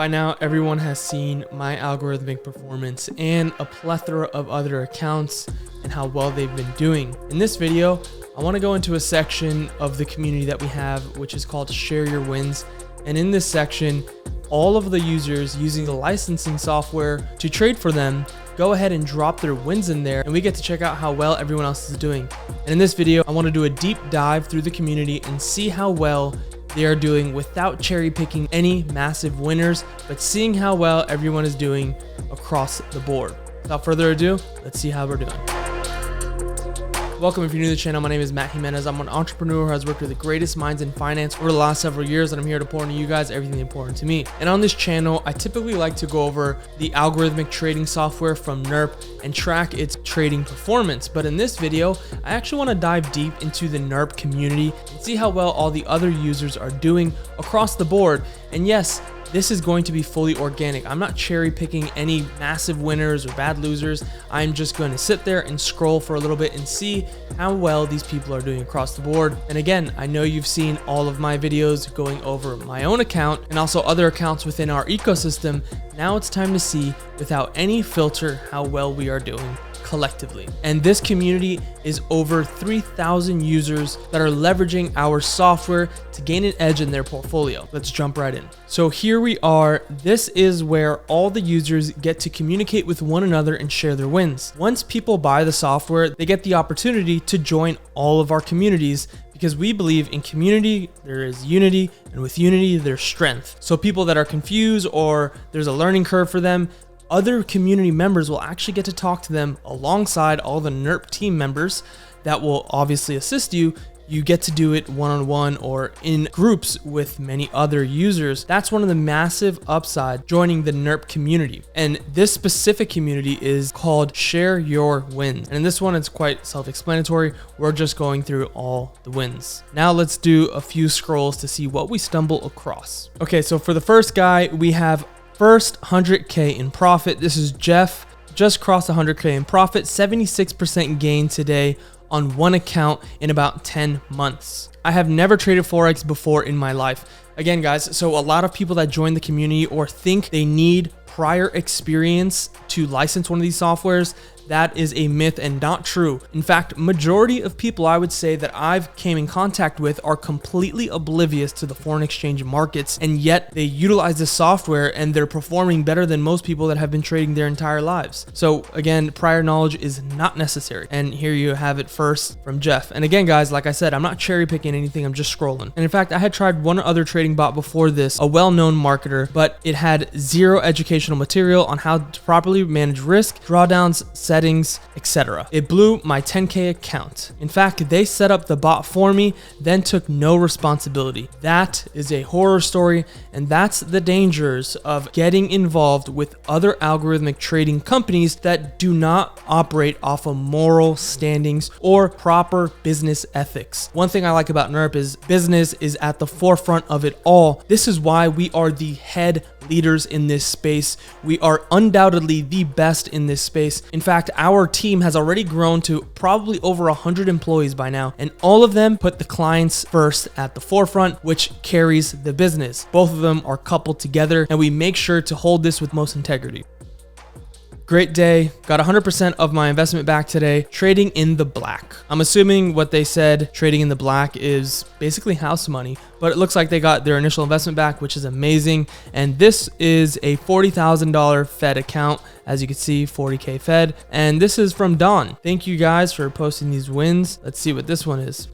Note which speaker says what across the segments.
Speaker 1: By now, everyone has seen my algorithmic performance and a plethora of other accounts and how well they've been doing. In this video, I want to go into a section of the community that we have, which is called Share Your Wins. And in this section, all of the users using the licensing software to trade for them go ahead and drop their wins in there, and we get to check out how well everyone else is doing. And in this video, I want to do a deep dive through the community and see how well they are doing without cherry picking any massive winners, but seeing how well everyone is doing across the board. Without further ado, let's see how we're doing. Welcome if you're new to the channel. My name is Matt Jimenez. I'm an entrepreneur who has worked with the greatest minds in finance over the last several years, and I'm here to pour into you guys everything important to me. And on this channel, I typically like to go over the algorithmic trading software from Nurp and track its trading performance. But in this video, I actually want to dive deep into the Nurp community and see how well all the other users are doing across the board. And yes, this is going to be fully organic. I'm not cherry picking any massive winners or bad losers. I'm just going to sit there and scroll for a little bit and see how well these people are doing across the board. And again, I know you've seen all of my videos going over my own account and also other accounts within our ecosystem. Now it's time to see, without any filter, how well we are doing collectively. And this community is over 3,000 users that are leveraging our software to gain an edge in their portfolio. Let's jump right in. So here we are. This is where all the users get to communicate with one another and share their wins. Once people buy the software, they get the opportunity to join all of our communities, because we believe in community, there is unity, and with unity, there's strength. So people that are confused or there's a learning curve for them, other community members will actually get to talk to them alongside all the Nurp team members that will obviously assist you. You get to do it one-on-one or in groups with many other users. That's one of the massive upside joining the Nurp community. And this specific community is called Share Your Wins. And in this one, it's quite self-explanatory. We're just going through all the wins. Now let's do a few scrolls to see what we stumble across. Okay, so for the first guy, we have first 100K in profit. This is Jeff, just crossed 100K in profit, 76% gain today on one account in about 10 months. I have never traded forex before in my life. Again, guys, so a lot of people that join the community or think they need prior experience to license one of these softwares, that is a myth and not true. In fact, majority of people I would say that I've came in contact with are completely oblivious to the foreign exchange markets, and yet they utilize this software and they're performing better than most people that have been trading their entire lives. So again, prior knowledge is not necessary. And here you have it first from Jeff. And again, guys, like I said, I'm not cherry picking anything, I'm just scrolling. And in fact, I had tried one other trading bot before this, a well-known marketer, but it had zero educational material on how to properly manage risk, drawdowns, settings, etc. It blew my 10K account. In fact, they set up the bot for me, then took no responsibility. That is a horror story, and that's the dangers of getting involved with other algorithmic trading companies that do not operate off of moral standings or proper business ethics. One thing I like about Nurp is business is at the forefront of it all. This is why we are the head leaders in this space. We are undoubtedly the best in this space. In fact, our team has already grown to probably over 100 employees by now, and all of them put the clients first at the forefront, which carries the business. Both of them are coupled together, and we make sure to hold this with most integrity. Great day, got 100% of my investment back today, trading in the black. I'm assuming what they said, trading in the black, is basically house money, but it looks like they got their initial investment back, which is amazing. And this is a $40,000 Fed account. As you can see, 40K Fed. And this is from Don. Thank you guys for posting these wins. Let's see what this one is.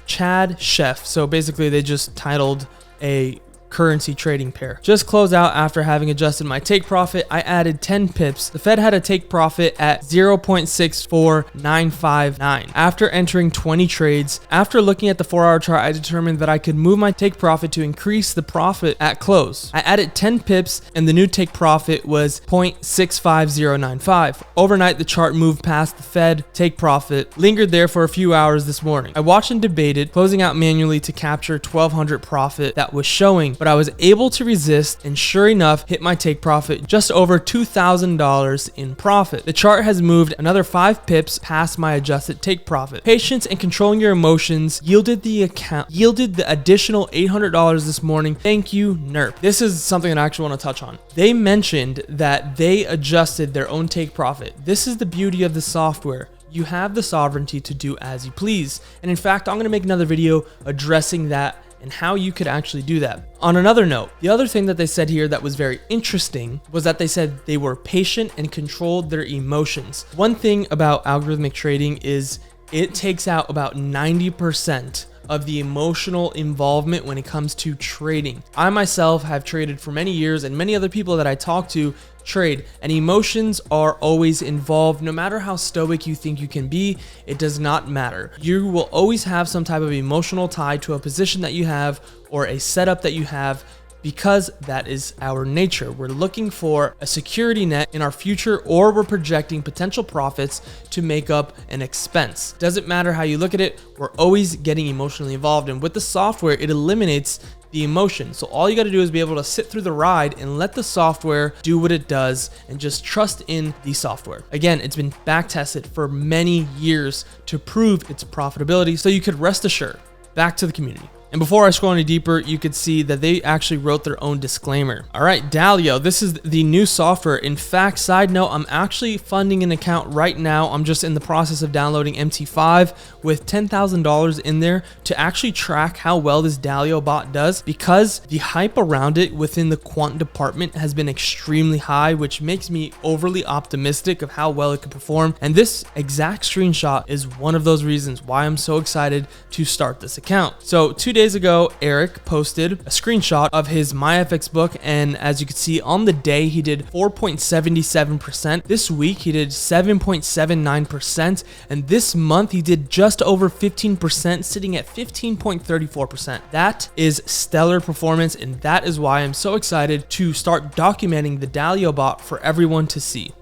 Speaker 1: Chad Chef. So basically they just titled a currency trading pair. Just closed out after having adjusted my take profit. I added 10 pips. The Fed had a take profit at 0.64959. After entering 20 trades, after looking at the 4-hour chart, I determined that I could move my take profit to increase the profit at close. I added 10 pips and the new take profit was 0.65095. Overnight, the chart moved past the Fed take profit, lingered there for a few hours this morning. I watched and debated closing out manually to capture 1,200 profit that was showing. but I was able to resist and sure enough hit my take profit just over $2,000 in profit. The chart has moved another 5 pips past my adjusted take profit. Patience and controlling your emotions yielded the additional $800 this morning. Thank you, Nurp. This is something that I actually want to touch on. They mentioned that they adjusted their own take profit. This is the beauty of the software. You have the sovereignty to do as you please. And in fact, I'm going to make another video addressing that and how you could actually do that. On another note, the other thing that they said here that was very interesting was that they said they were patient and controlled their emotions. One thing about algorithmic trading is it takes out about 90% of the emotional involvement when it comes to trading. I myself have traded for many years, and many other people that I talk to trade, and emotions are always involved. No matter how stoic you think you can be, it does not matter. You will always have some type of emotional tie to a position that you have or a setup that you have, because that is our nature. We're looking for a security net in our future, or we're projecting potential profits to make up an expense. Doesn't matter how you look at it, we're always getting emotionally involved. And with the software, it eliminates the emotion. So all you got to do is be able to sit through the ride and let the software do what it does and just trust in the software. Again, it's been back tested for many years to prove its profitability, so you could rest assured. Back to the community. And before I scroll any deeper, you could see that they actually wrote their own disclaimer. All right, Dalio, this is the new software. In fact, side note, I'm actually funding an account right now. I'm just in the process of downloading MT5 with $10,000 in there to actually track how well this Dalio bot does, because the hype around it within the quant department has been extremely high, which makes me overly optimistic of how well it could perform. And this exact screenshot is one of those reasons why I'm so excited to start this account. So 2 days ago, Eric posted a screenshot of his MyFX book, and as you can see on the day, he did 4.77%. This week he did 7.79%, and this month he did just over 15%, sitting at 15.34%. That is stellar performance, and that is why I'm so excited to start documenting the Dalio bot for everyone to see.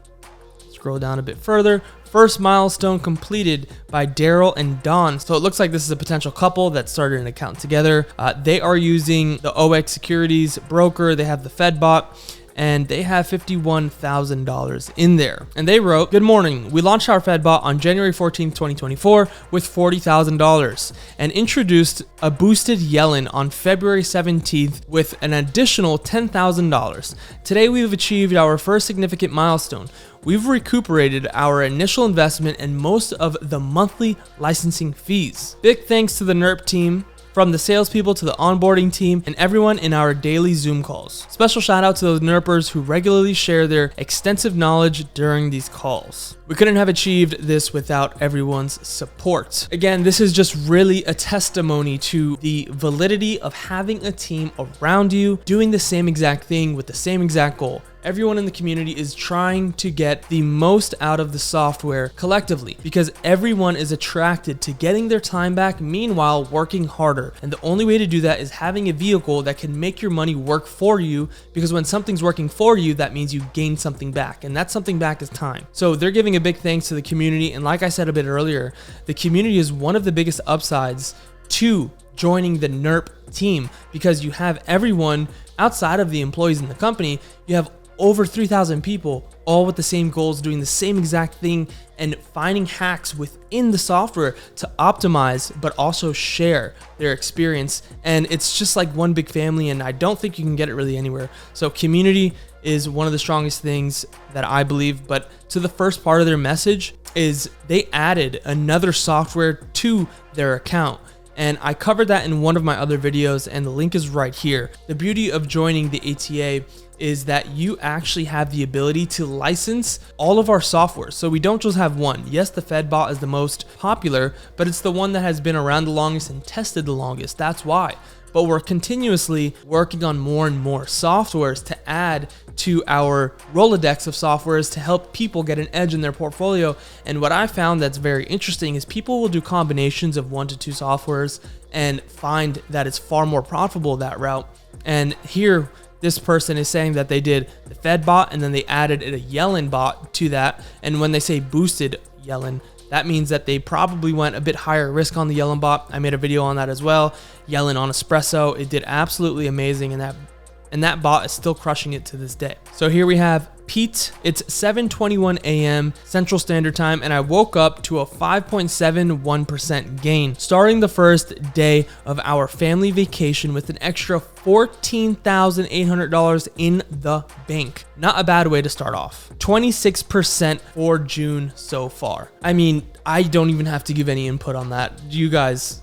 Speaker 1: Scroll down a bit further. First milestone completed by Daryl and Don. So it looks like this is a potential couple that started an account together. They are using the OX securities broker. They have the Fed bot, and they have $51,000 in there. And they wrote, "Good morning. We launched our Fed bot on January 14th, 2024 with $40,000 and introduced a boosted Yellen on February 17th with an additional $10,000. Today we've achieved our first significant milestone. We've recuperated our initial investment and most of the monthly licensing fees. Big thanks to the Nurp team, from the salespeople to the onboarding team and everyone in our daily Zoom calls. Special shout out to those Nurpers who regularly share their extensive knowledge during these calls. We couldn't have achieved this without everyone's support." Again, this is just really a testimony to the validity of having a team around you doing the same exact thing with the same exact goal. Everyone in the community is trying to get the most out of the software collectively, because everyone is attracted to getting their time back, meanwhile working harder. And the only way to do that is having a vehicle that can make your money work for you, because when something's working for you, that means you gain something back, and that something back is time. So they're giving a big thanks to the community, and like I said a bit earlier, the community is one of the biggest upsides to joining the Nurp team, because you have everyone outside of the employees in the company. You have over 3,000 people, all with the same goals, doing the same exact thing, and finding hacks within the software to optimize, but also share their experience. And it's just like one big family, and I don't think you can get it really anywhere. So community is one of the strongest things that I believe. But to the first part of their message is they added another software to their account. And I covered that in one of my other videos, and the link is right here. The beauty of joining the ATA is that you actually have the ability to license all of our software. So we don't just have one. Yes, the FedBot is the most popular, but it's the one that has been around the longest and tested the longest. That's why. But we're continuously working on more and more softwares to add to our Rolodex of softwares to help people get an edge in their portfolio. And what I found that's very interesting is people will do combinations of 1 to 2 softwares and find that it's far more profitable that route. And here, this person is saying that they did the Fed bot and then they added a Yellen bot to that. And when they say boosted Yellen, that means that they probably went a bit higher risk on the Yellen bot. I made a video on that as well. Yellen on espresso, it did absolutely amazing, and that bot is still crushing it to this day. So here we have Pete. It's 7:21 a.m. Central Standard Time, and I woke up to a 5.71% gain, starting the first day of our family vacation with an extra $14,800 in the bank. Not a bad way to start off. 26% for June so far. I mean, I don't even have to give any input on that. You guys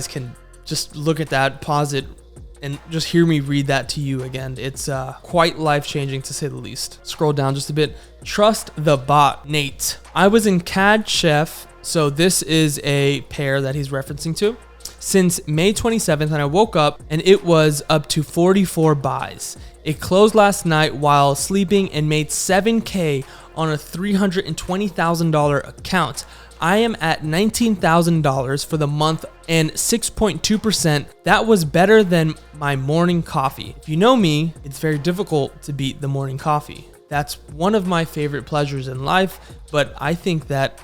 Speaker 1: can just look at that, pause it, and just hear me read that to you again. It's quite life-changing to say the least. Scroll down just a bit. Trust the bot, Nate. I was in CAD Chef, so this is a pair that he's referencing to, since May 27th, and I woke up and it was up to 44 buys. It closed last night while sleeping and made $7K on a $320,000 account. I am at $19,000 for the month and 6.2%. That was better than my morning coffee. If you know me, it's very difficult to beat the morning coffee. That's one of my favorite pleasures in life, but I think that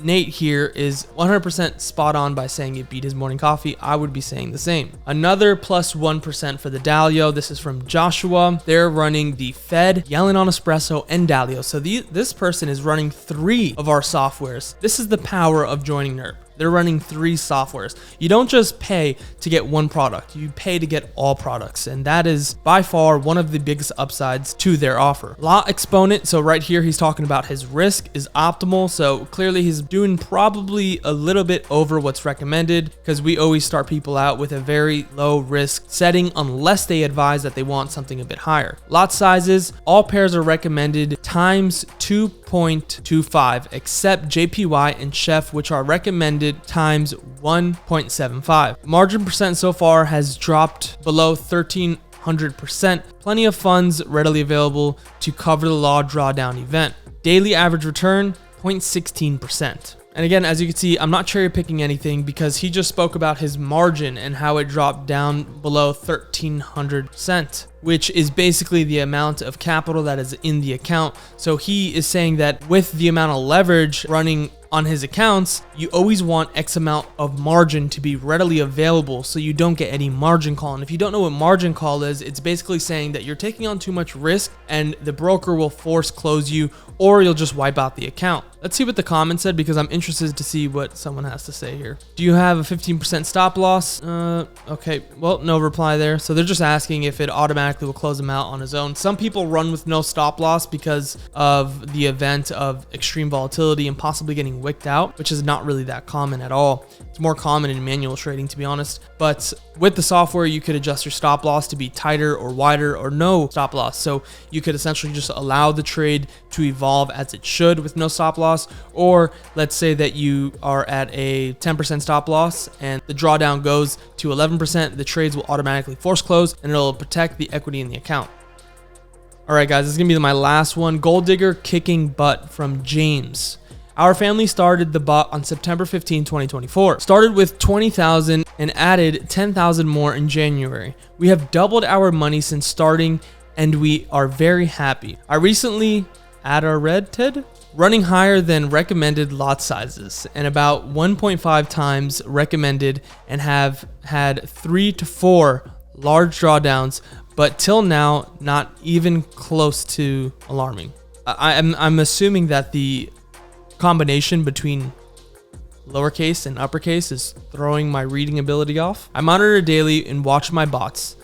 Speaker 1: Nate here is 100% spot on by saying it beat his morning coffee. I would be saying the same. Another plus 1% for the Dalio. This is from Joshua. They're running the Fed, Yellen on Espresso, and Dalio. So this person is running 3 of our softwares. This is the power of joining Nurp. They're running 3 softwares. You don't just pay to get one product, you pay to get all products. And that is by far one of the biggest upsides to their offer. Law Exponent, so right here, he's talking about his risk is optimal. So clearly he's doing probably a little bit over what's recommended, because we always start people out with a very low risk setting unless they advise that they want something a bit higher. Lot sizes, all pairs are recommended times 2.25, except JPY and Chef, which are recommended times 1.75. Margin percent so far has dropped below 1300%. Plenty of funds readily available to cover the law drawdown event. Daily average return 0.16%. And again, as you can see, I'm not cherry picking anything because he just spoke about his margin and how it dropped down below 1300%, which is basically the amount of capital that is in the account. So he is saying that with the amount of leverage running on his accounts, you always want X amount of margin to be readily available so you don't get any margin call. And if you don't know what margin call is, it's basically saying that you're taking on too much risk and the broker will force close you, or you'll just wipe out the account. Let's see what the comments said, because I'm interested to see what someone has to say here. Do you have a 15% stop loss? Okay, well, no reply there. So they're just asking if it automatically will close them out on his own. Some people run with no stop loss because of the event of extreme volatility and possibly getting wicked out, which is not really that common at all. It's more common in manual trading, to be honest. But with the software, you could adjust your stop loss to be tighter or wider or no stop loss. So you could essentially just allow the trade to evolve as it should with no stop loss. Or let's say that you are at a 10% stop loss and the drawdown goes to 11%, the trades will automatically force close and it'll protect the equity in the account. All right, guys, this is gonna be my last one. Gold Digger Kicking Butt from James. Our family started the bot on September 15, 2024. Started with 20,000 and added 10,000 more in January. We have doubled our money since starting and we are very happy. I recently running higher than recommended lot sizes and about 1.5 times recommended, and have had 3 to 4 large drawdowns, but till now, not even close to alarming. I'm assuming that the combination between lowercase and uppercase is throwing my reading ability off. I monitor daily and watch my bots.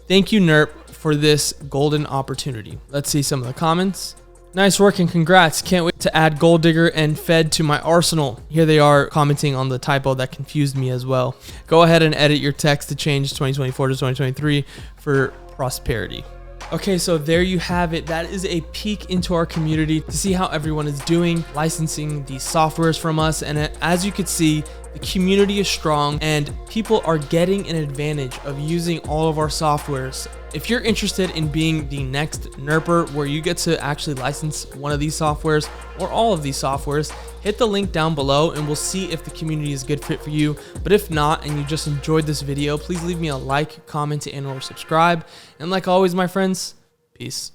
Speaker 1: Thank you, Nurp, for this golden opportunity. Let's see some of the comments. Nice work and congrats. Can't wait to add Gold Digger and Fed to my arsenal. Here they are commenting on the typo that confused me as well. Go ahead and edit your text to change 2024 to 2023 for prosperity. Okay, so there you have it. That is a peek into our community to see how everyone is doing, licensing these softwares from us. And as you can see, the community is strong and people are getting an advantage of using all of our softwares. If you're interested in being the next Nurper, where you get to actually license one of these softwares or all of these softwares, hit the link down below and we'll see if the community is a good fit for you. But if not, and you just enjoyed this video, please leave me a like, comment, and/or subscribe. And like always, my friends, peace.